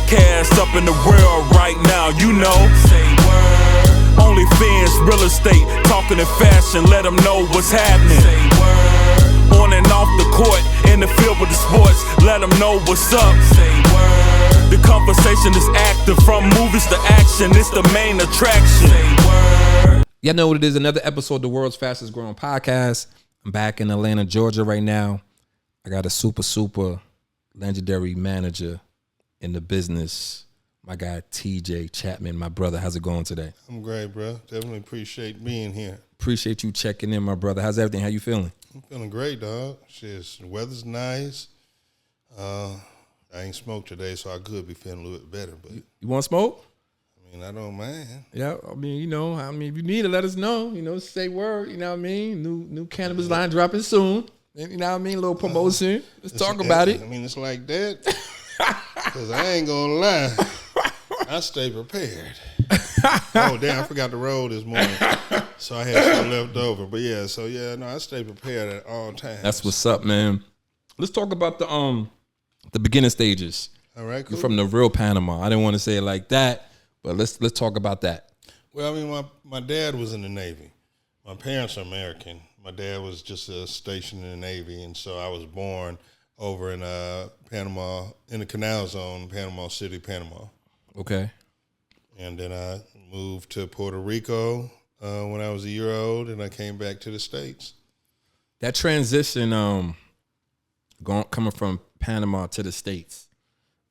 podcast up in the world right now, you know. Say word. OnlyFans, real estate, talking in fashion, let them know what's happening. Say word. On and off the court, in the field with the sports, let them know what's up. Say word. The conversation is active, from movies to action, it's the main attraction. Say word. Y'all know what it is, another episode of the world's fastest growing podcast. I'm back in Atlanta, Georgia right now. I got a super legendary manager in the business. My guy, TJ Chapman, my brother. How's it going today? I'm great, bro. Definitely appreciate being here. Appreciate you checking in, my brother. How's everything? How you feeling? I'm feeling great, dog. Shit, the weather's nice. I ain't smoked today, so I could be feeling a little bit better. But you want to smoke? I mean, I don't mind. Yeah, I mean, if you need it, let us know. Say word, you know what I mean? New cannabis line dropping soon. You know what I mean? A little promotion. Let's talk about it. I mean, it's like that. Because I ain't going to lie. I stay prepared. Oh, damn, I forgot to roll this morning. So I had some left over. But yeah, I stay prepared at all times. That's what's up, man. Let's talk about the beginning stages. All right, cool. You're from the real Panama. I didn't want to say it like that, but let's talk about that. Well, I mean, my dad was in the Navy. My parents are American. My dad was just stationed in the Navy, and so I was born over in Panama, in the Canal Zone, Panama City, Panama. Okay. And then I moved to Puerto Rico when I was a year old, and I came back to the States. That transition, coming from Panama to the States,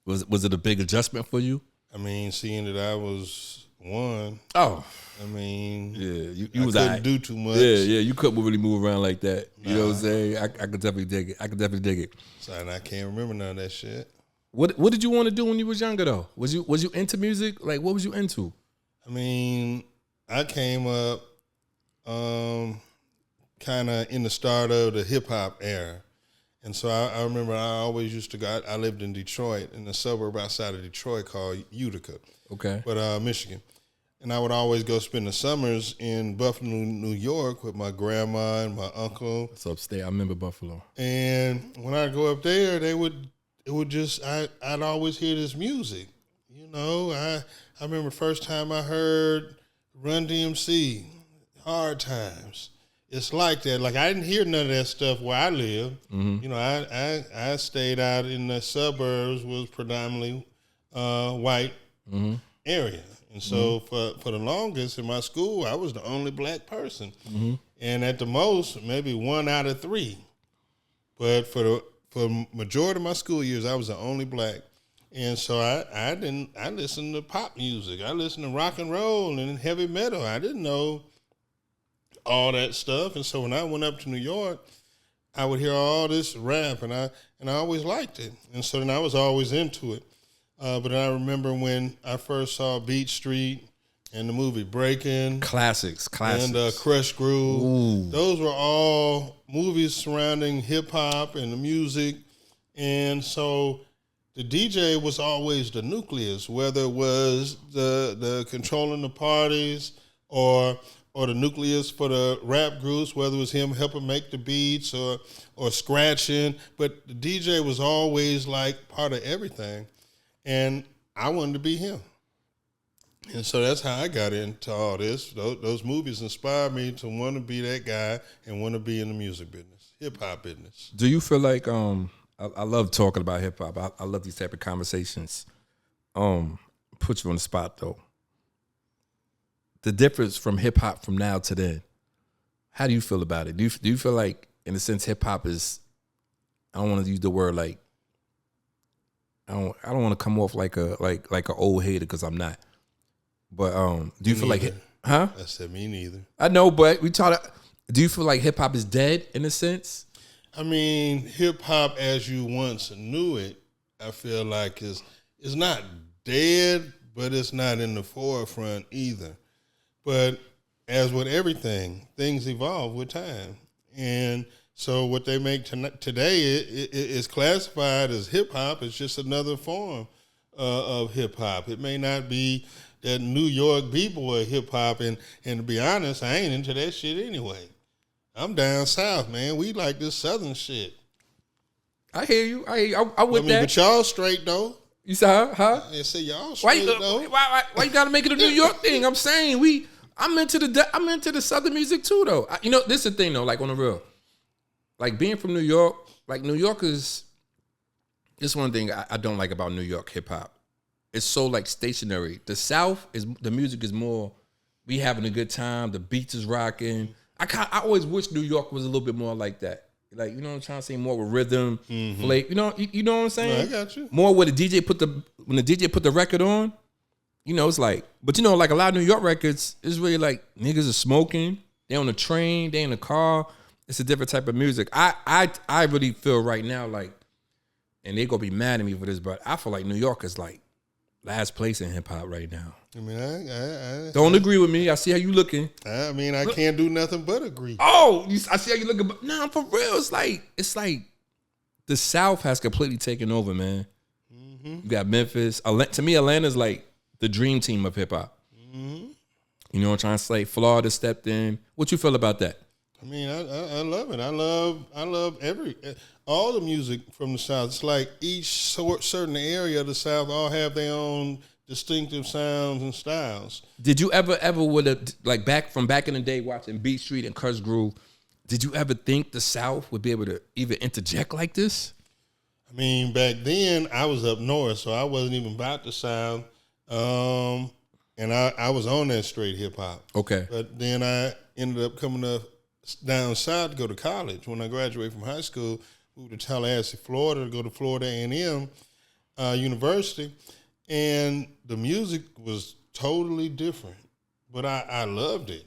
was it a big adjustment for you? I mean, seeing that I was one. Oh. I mean, yeah, you couldn't do too much. Yeah, you couldn't really move around like that. You know what I'm saying? I could definitely dig it. So, and I can't remember none of that shit. What did you want to do when you was younger though? Was you into music? Like, what was you into? I mean, I came up kind of in the start of the hip hop era. And so I remember I always used to go, I lived in Detroit, in a suburb outside of Detroit called Utica. Okay. But Michigan. And I would always go spend the summers in Buffalo, New York with my grandma and my uncle. It's upstate. I remember Buffalo. And when I go up there, I'd always hear this music. You know, I remember the first time I heard Run DMC, Hard Times. It's like that. Like, I didn't hear none of that stuff where I live. Mm-hmm. You know, I stayed out in the suburbs, was predominantly white area. And so for the longest in my school, I was the only black person. Mm-hmm. And at the most, maybe 1 out of 3. But for majority of my school years, I was the only black. And so I listened to pop music. I listened to rock and roll and heavy metal. I didn't know all that stuff. And so when I went up to New York, I would hear all this rap, and I always liked it. And so then I was always into it. But I remember when I first saw Beat Street and the movie Breakin'. Classics. And Crush Groove. Ooh. Those were all movies surrounding hip-hop and the music. And so the DJ was always the nucleus, whether it was the controlling the parties or the nucleus for the rap groups, whether it was him helping make the beats or scratching. But the DJ was always like part of everything. And I wanted to be him. And so that's how I got into all this. Those movies inspired me to want to be that guy and want to be in the music business, hip-hop business. Do you feel like, I love talking about hip-hop. I love these type of conversations. Put you on the spot, though. The difference from hip-hop from now to then, how do you feel about it? Do you feel like, in a sense, hip-hop is, I don't want to use the word like, I don't want to come off like a old hater, because I'm not. But do you feel like, huh? I said me neither. I know, but do you feel like hip hop is dead in a sense? I mean, hip hop as you once knew it, I feel like is not dead, but it's not in the forefront either. But as with everything, things evolve with time, and so what they make today is classified as hip-hop. It's just another form of hip-hop. It may not be that New York B-boy hip-hop, and to be honest, I ain't into that shit anyway. I'm down south, man. We like this southern shit. I hear you. I with that. But y'all straight, though. You saw, huh? I say y'all Why straight, you, though. why you gotta make it a New York thing? I'm saying I'm into the Southern music too, though. This is the thing though. Like on the real, like being from New York, like New York is. This one thing I don't like about New York hip hop. It's so like stationary. The South the music is more. We having a good time. The beats is rocking. I always wish New York was a little bit more like that. Like, you know what I'm trying to say? More with rhythm, flavor. You know what I'm saying? No, I got you. More where when the DJ put the record on, it's like, but like a lot of New York records, it's really like niggas are smoking. They on the train, they in the car. It's a different type of music. I really feel right now like, and they gonna be mad at me for this, but I feel like New York is like last place in hip hop right now. I mean, I Don't agree with me. I see how you looking. I mean, I can't do nothing but agree. Oh, I see how you looking. But nah, for real. It's like the South has completely taken over, man. You got Memphis. To me, Atlanta's like the dream team of hip hop. You know what I'm trying to say? Florida stepped in. What you feel about that? I mean, I love it. I love all the music from the South. It's like each certain area of the South all have their own distinctive sounds and styles. Did you ever would have, like back in the day watching Beat Street and Curse Groove, did you ever think the South would be able to even interject like this? I mean, back then I was up north, so I wasn't even about the South. And I was on that straight hip hop. Okay. But then I ended up coming up down south to go to college. When I graduated from high school, moved to Tallahassee, Florida to go to Florida A&M University. And the music was totally different, but I loved it.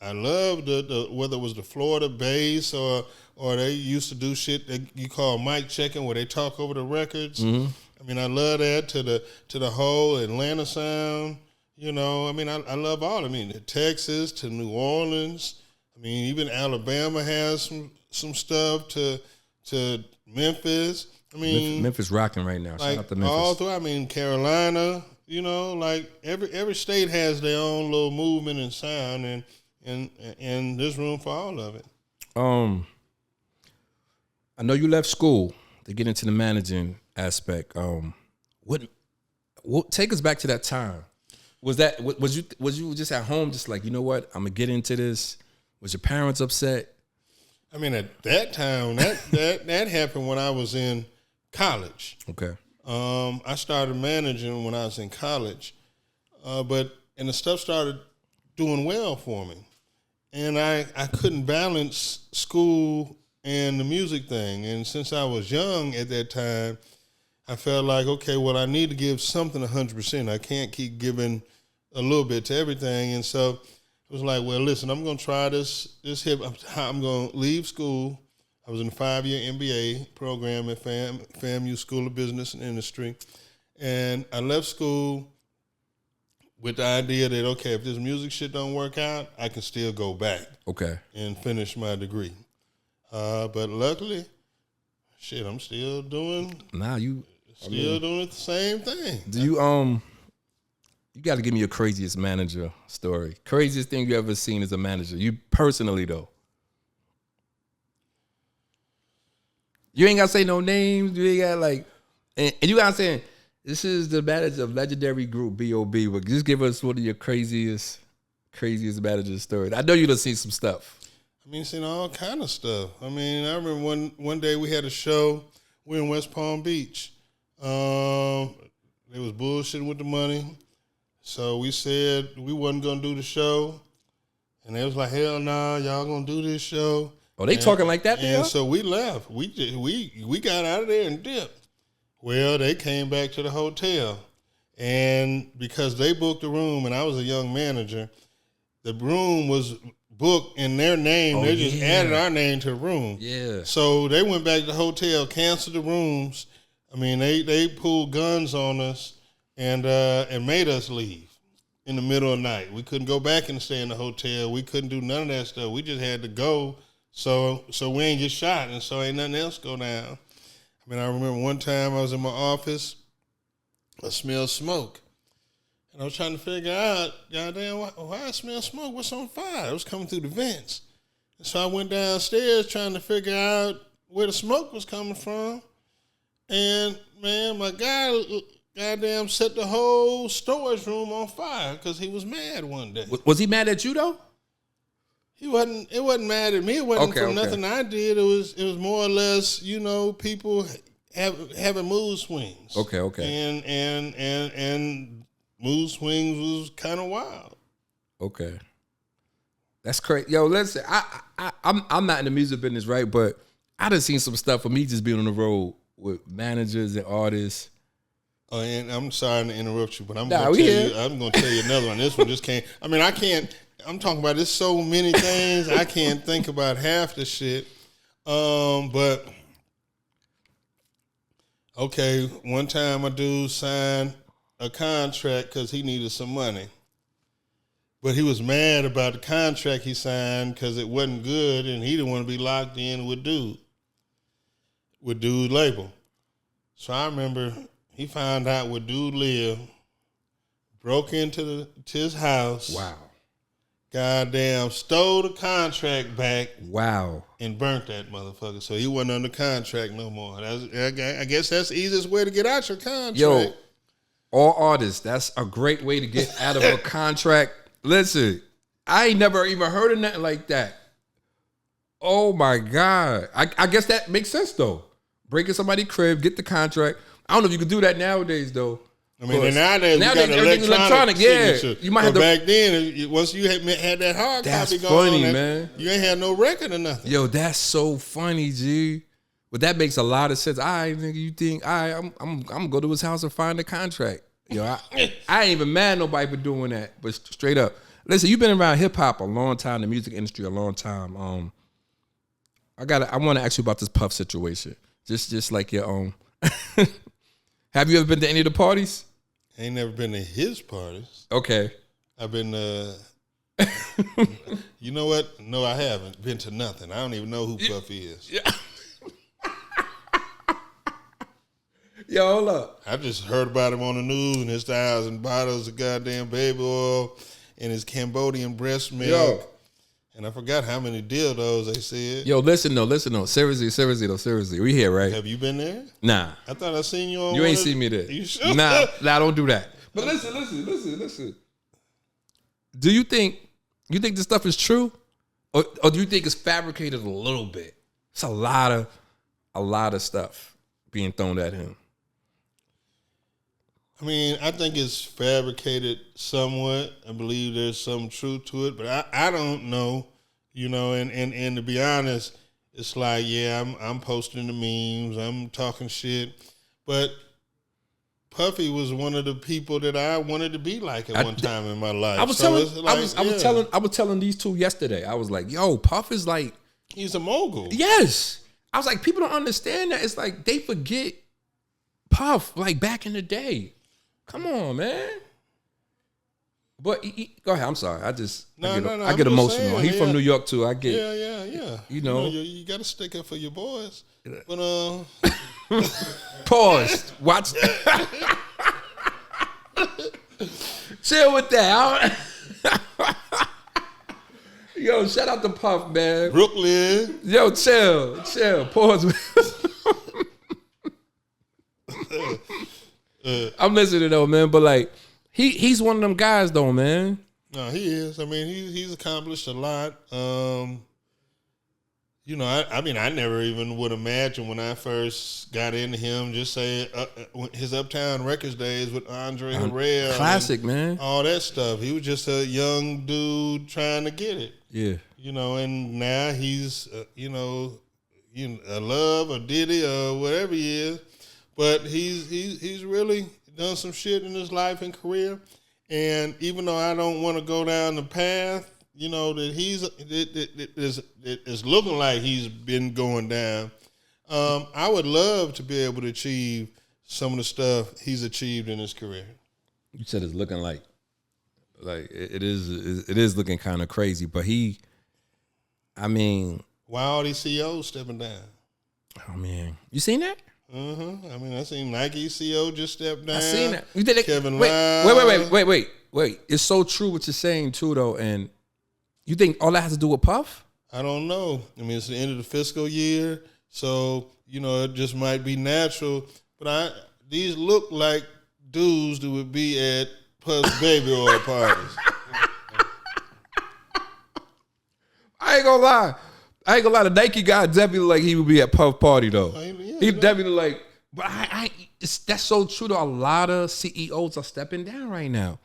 I loved the whether it was the Florida bass or they used to do shit that you call mic checking, where they talk over the records. I mean, I love that to the whole Atlanta sound. I mean, I love all. I mean, Texas to New Orleans. I mean, even Alabama has some stuff to Memphis. I mean, Memphis rocking right now. Shout out to Memphis. All through, I mean, Carolina, like every state has their own little movement and sound, and there's room for all of it. I know you left school to get into the managing aspect. What take us back to that time? Was you just at home, just like, you know what, I'm gonna get into this? Was your parents upset? I mean, at that time, that happened when I was in college. Okay. I started managing when I was in college, but the stuff started doing well for me, and I couldn't balance school and the music thing. And since I was young at that time, I felt like, okay, well, I need to give something 100%. I can't keep giving a little bit to everything. And so it was like, well, listen, I'm going to try this hip. I'm going to leave school. I was in a 5-year MBA program at FAMU School of Business and Industry. And I left school with the idea that, okay, if this music shit don't work out, I can still go back. Okay. And finish my degree. But luckily, I'm still doing. Doing the same thing. Do you you got to give me your craziest manager story. Craziest thing you ever seen as a manager. You personally though. You ain't got to say no names. You ain't got like, and you got to say this is the manager of legendary group B.O.B. But just give us one of your craziest manager stories. I know you done seen some stuff. I mean, seen all kind of stuff. I mean, I remember one day we had a show. We're in West Palm Beach. They was bullshitting with the money. So we said we wasn't going to do the show. And they was like, hell nah, y'all going to do this show. Oh, they talking like that? And so we left. We got out of there and dipped. Well, they came back to the hotel. And because they booked the room and I was a young manager, the room was booked in their name. They just added our name to the room. Yeah. So they went back to the hotel, canceled the rooms. I mean, they pulled guns on us and made us leave in the middle of the night. We couldn't go back and stay in the hotel. We couldn't do none of that stuff. We just had to go so we ain't get shot, and so ain't nothing else go down. I mean, I remember one time I was in my office, I smelled smoke. And I was trying to figure out, goddamn, why I smell smoke? What's on fire? It was coming through the vents. And so I went downstairs trying to figure out where the smoke was coming from. And, man, my guy goddamn set the whole storage room on fire because he was mad one day. Was he mad at you though? He wasn't. It wasn't mad at me. It wasn't from nothing I did. It was more or less, people having mood swings. Okay. And mood swings was kind of wild. Okay. That's crazy. Yo, listen, I'm not in the music business, right? But I done seen some stuff for me just being on the road with managers and artists. Oh, and I'm sorry to interrupt you, but I'm going to tell you another one. This one just can't. I mean, I can't. I'm talking about there's so many things I can't think about half the shit. But okay, one time a dude signed a contract because he needed some money, but he was mad about the contract he signed because it wasn't good, and he didn't want to be locked in with dude label. So I remember he found out where dude lived, broke into his house. Wow. Goddamn, stole the contract back. Wow. And burnt that motherfucker. So he wasn't under contract no more. I guess that's the easiest way to get out your contract. Yo, all artists, that's a great way to get out of a contract. Listen, I ain't never even heard of nothing like that. Oh my God. I guess that makes sense though. Breaking somebody's crib, get the contract. I don't know if you could do that nowadays though. I mean, nowadays everything's electronic. Yeah, you might have to. Back then, once you had that hard copy going on, man. You ain't had no record or nothing. Yo, that's so funny, G. But that makes a lot of sense. I'm gonna go to his house and find the contract. Yo, I ain't even mad at nobody for doing that. But straight up, listen, you've been around hip hop a long time, the music industry a long time. I want to ask you about this Puff situation. Just like your own. Have you ever been to any of the parties? I ain't never been to his parties. Okay. I've been you know what? No, I haven't been to nothing. I don't even know who Puffy is. Yeah. Yo, hold up. I just heard about him on the news and his 1,000 bottles of goddamn baby oil and his Cambodian breast milk. Yo. And I forgot how many dildos they said. Yo, listen though. Seriously. We here, right? Have you been there? Nah. I thought I seen you on. You ain't seen me there. You sure? Nah, don't do that. But listen. Do you think this stuff is true? Or do you think it's fabricated a little bit? It's a lot of stuff being thrown at him. I mean, I think it's fabricated somewhat. I believe there's some truth to it, but I don't know, and to be honest, it's like, yeah, I'm posting the memes, I'm talking shit, but Puffy was one of the people that I wanted to be like at one time in my life. I was telling these two yesterday. I was like, yo, Puff is like, he's a mogul. Yes. I was like, people don't understand that. It's like they forget Puff like back in the day. Come on, man. But go ahead. I'm sorry. I get emotional. Saying, He's from New York too. I get. Yeah. You got to stick up for your boys. But pause. Watch. Chill with that. Yo, shout out to Puff, man. Brooklyn. Yo, chill. Pause. I'm listening though, man, but like he's one of them guys though, man. No, he is. I mean, he's accomplished a lot. I never even would imagine when I first got into him, just say his Uptown Records days with Andre Harrell. Classic, man. All that stuff. He was just a young dude trying to get it. Yeah. And now he's, a Love or Diddy or whatever he is. But he's really done some shit in his life and career. And even though I don't want to go down the path, that it's looking like he's been going down, I would love to be able to achieve some of the stuff he's achieved in his career. You said it's looking like it is looking kind of crazy, but why all these CEOs stepping down? Oh man, you seen that? I seen Nike CEO just step down. I seen that. You did it. Kevin Wait. It's so true what you're saying too, though. And you think all that has to do with Puff? I don't know. It's the end of the fiscal year, so it just might be natural. But these look like dudes that would be at Puff's baby oil parties. I ain't gonna lie. The Nike guy definitely like he would be at Puff party though. He definitely like. But that's so true though. A lot of CEOs are stepping down right now.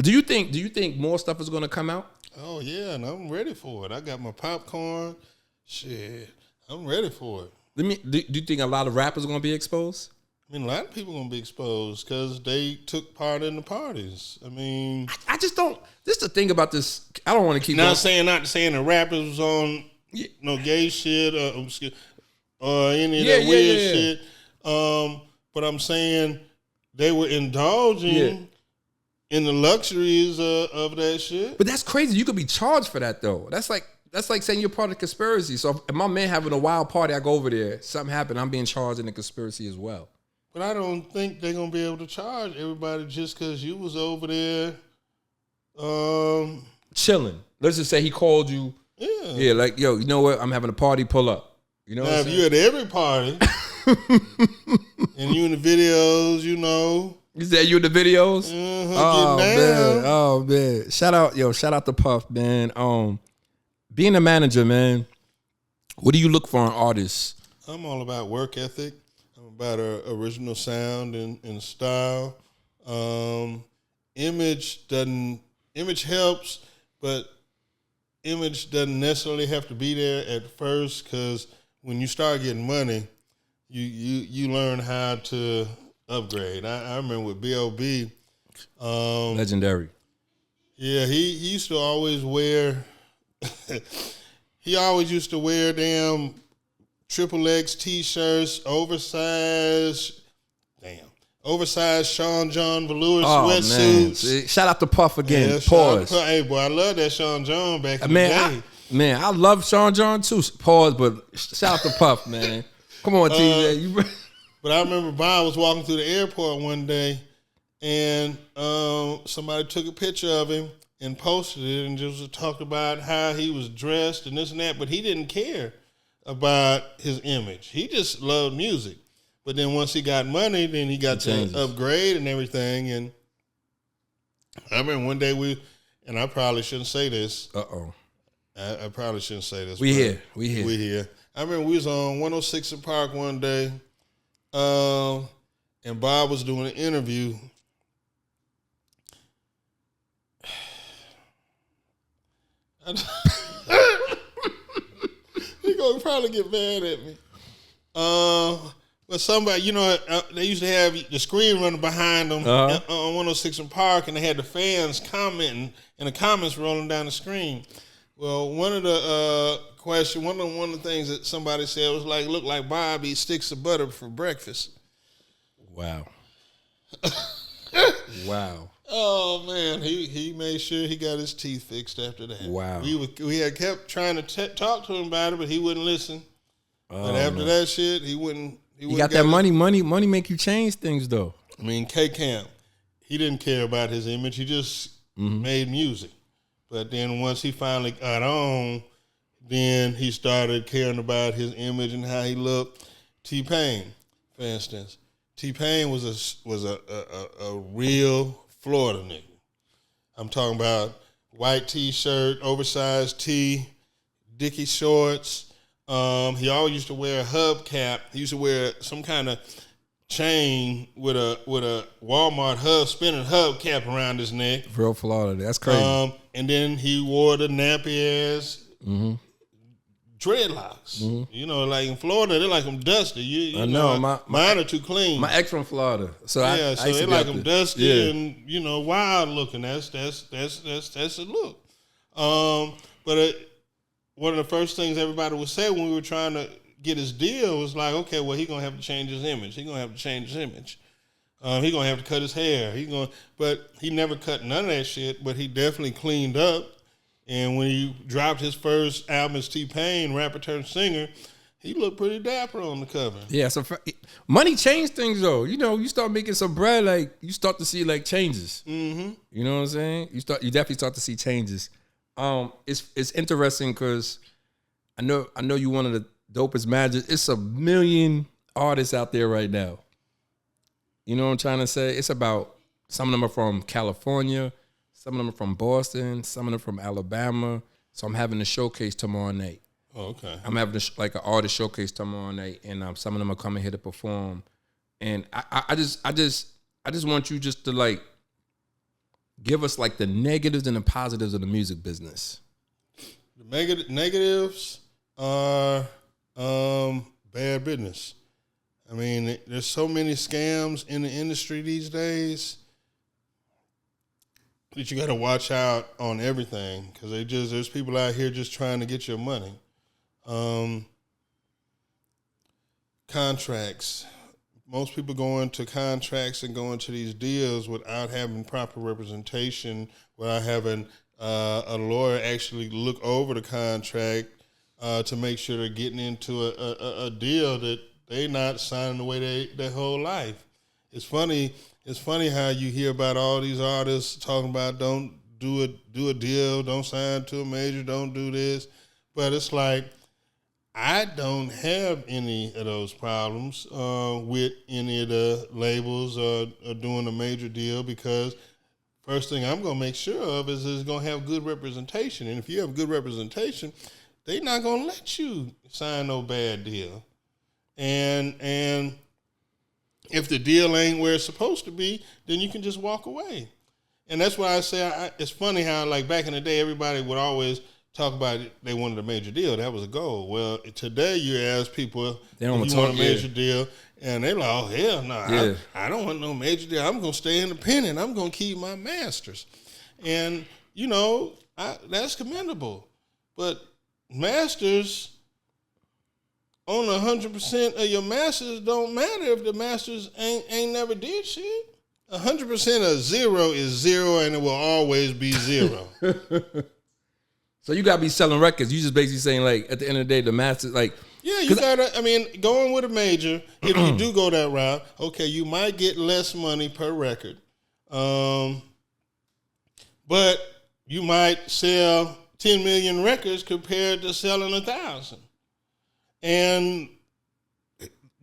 Do you think more stuff is gonna come out? Oh yeah, and I'm ready for it. I got my popcorn. Shit, I'm ready for it. Do you think a lot of rappers are gonna be exposed? I mean, a lot of people are gonna be exposed because they took part in the parties. I mean, I just don't. Just the thing about this, I don't want to keep. Not saying the rappers was on no gay shit or any of that weird shit. But I'm saying they were indulging in the luxuries of that shit. But that's crazy. You could be charged for that though. That's like saying you're part of the conspiracy. So if my man having a wild party, I go over there, something happened, I'm being charged in the conspiracy as well. But I don't think they're gonna be able to charge everybody just because you was over there chilling. Let's just say he called you. Yeah. Yeah, like, yo, you know what? I'm having a party, pull up. You know now, what I'm if saying? you at every party and you in the videos, you know. You said you in the videos? Oh, man. Oh, man. Shout out to Puff, man. Being a manager, man, what do you look for in artists? I'm all about work ethic. I'm about original sound and style. Image helps, but image doesn't necessarily have to be there at first, because when you start getting money, you learn how to upgrade. I remember with B.O.B. Legendary. Yeah, he used to always wear. He always used to wear damn XXX t-shirts, oversized Sean John velour sweatsuits. Man. Shout out to Puff again. Yeah, pause. Hey, boy, I love that Sean John back in the day. I love Sean John too. Pause, but shout out to Puff, man. Come on, TJ. But I remember Bob was walking through the airport one day, and somebody took a picture of him and posted it and just talked about how he was dressed and this and that, but he didn't care about his image. He just loved music. But then once he got money, then he got to upgrade and everything. And I remember one day and I probably shouldn't say this. I probably shouldn't say this. We here. I remember we was on 106 in Park one day, and Bob was doing an interview. He gonna probably get mad at me. But somebody, they used to have the screen running behind them on 106 in Park, and they had the fans commenting and the comments rolling down the screen. Well, one of the one of the things that somebody said was like, "Look like Bob eats sticks of butter for breakfast." Wow. Wow. Oh man, he made sure he got his teeth fixed after that. Wow. We had kept trying to talk to him about it, but he wouldn't listen. But after that shit, he wouldn't. You got that money. Money make you change things, though. I mean, K-Camp, he didn't care about his image. He just made music. But then once he finally got on, then he started caring about his image and how he looked. T-Pain, for instance. T-Pain was a real Florida nigga. I'm talking about white T-shirt, oversized tee, Dickie shorts. He always used to wear a hubcap. He used to wear some kind of chain with a Walmart spinning hubcap around his neck. Real Florida, that's crazy. And then he wore the nappy ass dreadlocks. Like in Florida, they like them dusty. I know. Mine are too clean. My ex from Florida, so I so they like them dusty and wild looking. That's a look. But one of the first things everybody would say when we were trying to get his deal was like, okay, well, he's going to have to change his image. He's going to have to change his image. He's going to have to cut his hair. But he never cut none of that shit, but he definitely cleaned up. And when he dropped his first album as T-Pain, rapper turned singer, he looked pretty dapper on the cover. Yeah, so money changed things, though. You start making some bread, like, you start to see, like, changes. You know what I'm saying? You definitely start to see changes. It's interesting because I know you one of the dopest managers. It's a million artists out there right now. You know what I'm trying to say? It's about, some of them are from California, some of them are from Boston, some of them from Alabama. So I'm having a showcase tomorrow night. Oh, okay. I'm having like an artist showcase tomorrow night, and some of them are coming here to perform. And I just want you just to like give us like the negatives and the positives of the music business. The negatives are bad business. I mean, there's so many scams in the industry these days that you got to watch out on everything, because there's people out here just trying to get your money. Contracts. Most people go into contracts and go into these deals without having proper representation, without having a lawyer actually look over the contract to make sure they're getting into a deal that they're not signing away their whole life. It's funny how you hear about all these artists talking about don't do a deal, don't sign to a major, don't do this. But it's like, I don't have any of those problems with any of the labels or doing a major deal, because first thing I'm going to make sure of is it's going to have good representation. And if you have good representation, they're not going to let you sign no bad deal. And if the deal ain't where it's supposed to be, then you can just walk away. And that's why I say it's funny how, like, back in the day, everybody would always talk about it, they wanted a major deal. That was a goal. Well, today you ask people, they don't if you want a major deal, and they're like, oh, hell no, yeah. I don't want no major deal. I'm going to stay independent. I'm going to keep my masters. And, you know, that's commendable. But masters, on 100% of your masters don't matter if the masters ain't never did shit. 100% of zero is zero, and it will always be zero. So you gotta be selling records. You just basically saying, like, at the end of the day, the masters, like, yeah, you gotta. I mean, going with a major, if you do go that route, okay, you might get less money per record, but you might sell 10 million records compared to selling 1,000. And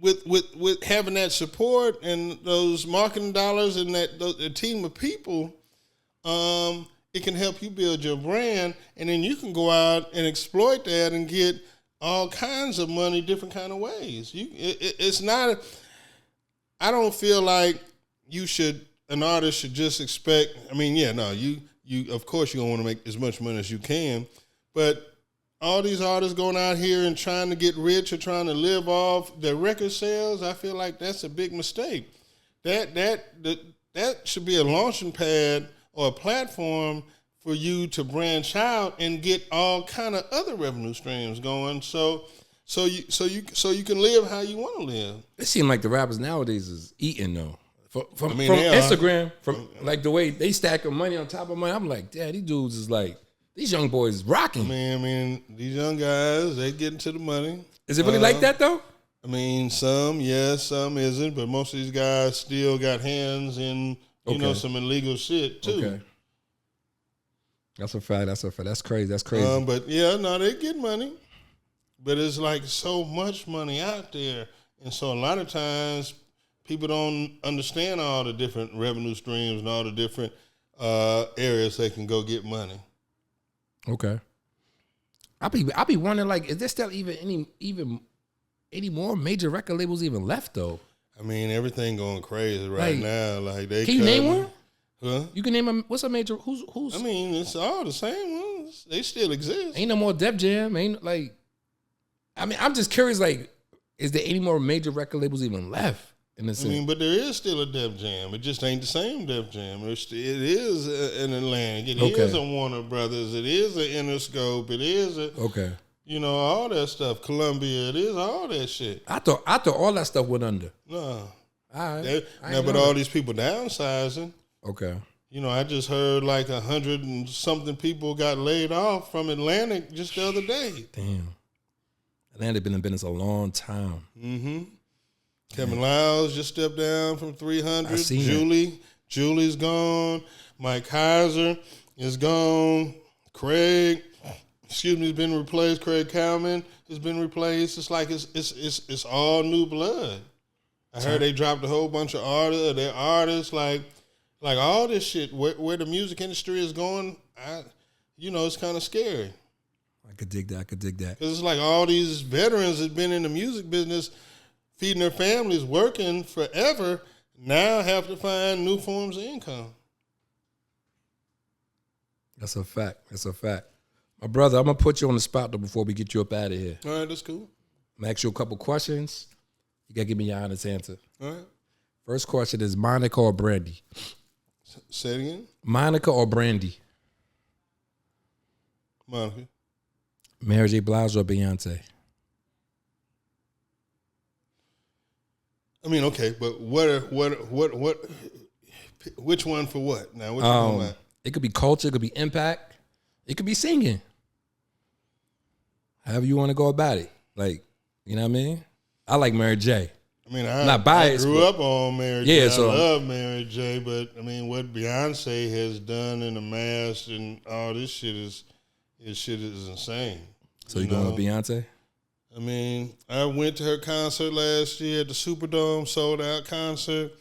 with having that support and those marketing dollars and a team of people, it can help you build your brand, and then you can go out and exploit that and get all kinds of money different kind of ways. It's not. I don't feel like an artist should just expect. I mean, yeah, no, you of course you're gonna want to make as much money as you can, but all these artists going out here and trying to get rich or trying to live off their record sales, I feel like that's a big mistake. That should be a launching pad or a platform for you to branch out and get all kind of other revenue streams going, so you can live how you want to live. It seems like the rappers nowadays is eating though. From Instagram, from like the way they stack of money on top of money, I'm like, damn, these dudes is like, these young boys is rocking. I mean, these young guys, they getting to the money. Is it really like that though? I mean, some yes, some isn't, but most of these guys still got hands in you know, some illegal shit too. Okay. That's a fact. That's crazy. But yeah, no, they get money. But it's like so much money out there. And so a lot of times people don't understand all the different revenue streams and all the different areas they can go get money. Okay. I be wondering, like, is there still even any more major record labels even left though? I mean, everything going crazy right now. Like they can you name one? Huh? You can name what's a major? Who's? I mean, it's all the same ones. They still exist. Ain't no more Def Jam. Ain't like. I mean, I'm just curious. Like, is there any more major record labels even left in the city? I mean, but there is still a Def Jam. It just ain't the same Def Jam. It is an Atlantic. It is a Warner Brothers. It is an Interscope. It is a You know, all that stuff. Columbia, it is all that shit. I thought all that stuff went under. No. All right. But all these people downsizing. Okay. You know, I just heard like 100 and something people got laid off from Atlantic just the other day. Damn. Atlantic been in business a long time. Mm-hmm. Kevin Lyles just stepped down from 300. I seen Julie's gone. Mike Kaiser is gone. Craig has been replaced. Craig Cowman has been replaced. It's like it's all new blood. I heard they dropped a whole bunch of their artists, like all this shit. Where the music industry is going, it's kind of scary. I could dig that. Because it's like all these veterans that been in the music business, feeding their families, working forever, now have to find new forms of income. That's a fact. My brother, I'm going to put you on the spot, though, before we get you up out of here. All right, that's cool. I'm going to ask you a couple questions. You got to give me your honest answer. All right. First question is Monica or Brandy? Say it again? Monica or Brandy? Monica. Mary J. Blige or Beyonce? I mean, okay, but which one for what? Now, which one? It could be culture, it could be impact, it could be singing. However you want to go about it. Like, you know what I mean? I like Mary J. I mean, not biased, I grew up on Mary J. Yeah, so I love Mary J. But I mean, what Beyonce has done in the mass and all this shit is insane. So you going with Beyonce? I mean, I went to her concert last year at the Superdome, sold out concert,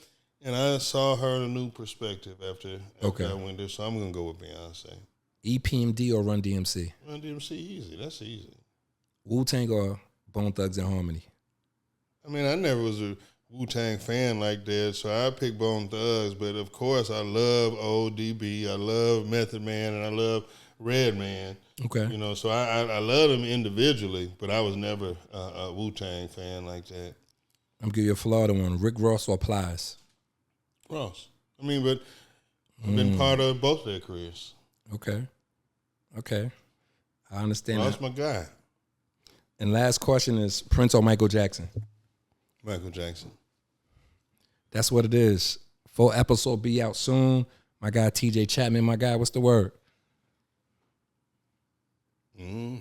and I saw her in a new perspective after I went there. So I'm gonna go with Beyonce. EPMD or Run DMC? Run DMC, easy. That's easy. Wu-Tang or Bone Thugs and Harmony? I mean, I never was a Wu-Tang fan like that, so I picked Bone Thugs. But of course, I love ODB, I love Method Man, and I love Redman. Okay. You know, so I love them individually, but I was never a Wu-Tang fan like that. I'm giving you a Florida one. Rick Ross or Plies? Ross. I mean, but I've been part of both their careers. Okay. I understand Ross that. my guy. And last question is Prince or Michael Jackson? Michael Jackson. That's what it is. Full episode be out soon. My guy TJ Chapman, my guy, what's the word? My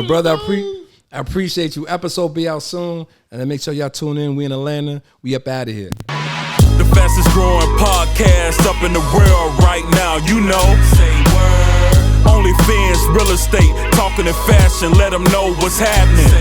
brother, I appreciate you. Episode be out soon. And then make sure y'all tune in. We in Atlanta. We up out of here. The fastest growing podcast up in the world right now, you know. Say word. OnlyFans, real estate, talking in fashion, let them know what's happening.